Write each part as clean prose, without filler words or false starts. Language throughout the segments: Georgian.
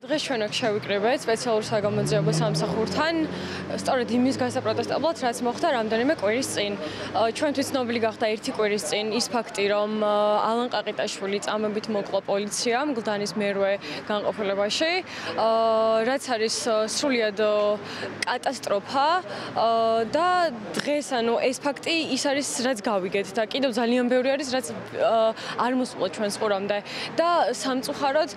დღეს ჩვენ აქ შევიკრიბეთ სპეციალურ საგამოძიებო სამსახურთან, სწორედ იმის გასაპროტესტებლად, რაც მოხდა რამდენიმე კვირის წინ. ჩვენთვის ცნობილი გახდა ერთი კვირის წინ ის ფაქტი, რომ ალან ყაყიტაშვილი წამებით მოკლო პოლიციამ გლდანის მერვე განყოფილებაში, რაც არის სრულიად კატასტროფა და დღეს ეს ფაქტი ის არის, რაც გავიგეთ და კიდევ ძალიან ბევრი არის, რაც არ მოსულა ჩვენს ყურამდე და სამწუხაროდ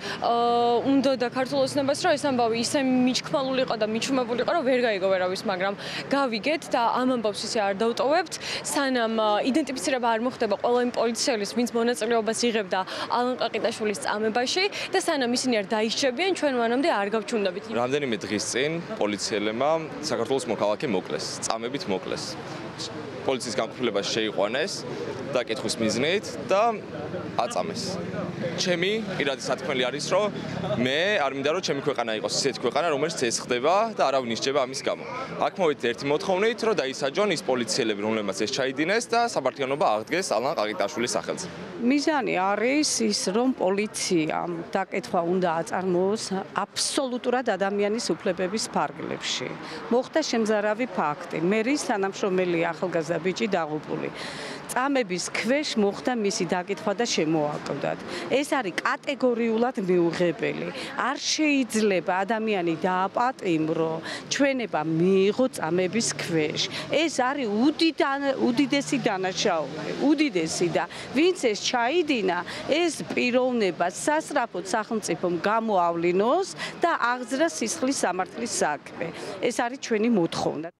უნდა და ქართულ ოცნებას რომ ეს ამბავი ისე მიჩქმალული იყო და მიჩუმებული იყო, რომ ვერ გაიგო ვერავის, მაგრამ გავიგეთ და ამ ამბავს ისე არ დავტოვებთ, სანამ იდენტიფიცირება არ მოხდება ყველა იმ პოლიციელის, ვინც მონაწილეობას იღებდა ალან ყაყიტაშვილის წამებაში და სანამ ისინი არ დაისჯებიან, ჩვენ მანამდე არ გავჩუნდებით. რამდენიმე დღის წინ პოლიციელებმა საქართველოს მოქალაქე მოკლეს, წამებით მოკლეს. პოლიციის განყოფილებაში შეიყვანეს დაკითხვის მიზნით და აწამეს. ჩემი პირადი სათქმელი არის, რომ მე არ მინდა რომ ჩემი ქვეყანა იყოს ისეთი ქვეყანა, რომელიც ეს ხდება და არავინ ისჯება ამის გამო. აქ მოვიდით ერთი მოთხოვნით, რომ დაისაჯონ ის პოლიციელები, რომლებმაც ეს ჩაიდინეს და საბართიანობა აღდგეს ალან ყაყიტაშვილის სახელზე. მიზანი არის ის, რომ პოლიციამ დაკითხვა უნდა აწარმოოს აბსოლუტურად ადამიანის უფლებების ფარგლებში. მოხდა შემზარავი ფაქტი. მერის თანამშრომელი ახალგაზრდა ბიჭი დაღუპული. წამების ქვეშ მოხდა მისი დაკითხვა და შემოაკვდათ. ეს არის კატეგორიულად მიუღებელი. არ შეიძლება ადამიანი დააპატიმრო, ჩვენება მიიღო წამების ქვეშ. ეს არის უდიდესი დანაშაული, უდიდესი და ვინც ეს ჩაიდინა, ეს პიროვნება სასწრაფოდ სახელმწიფომ გამოავლინოს და აღძრას სისხლის სამართლის საქმე. ეს არის ჩვენი მოთხოვნა.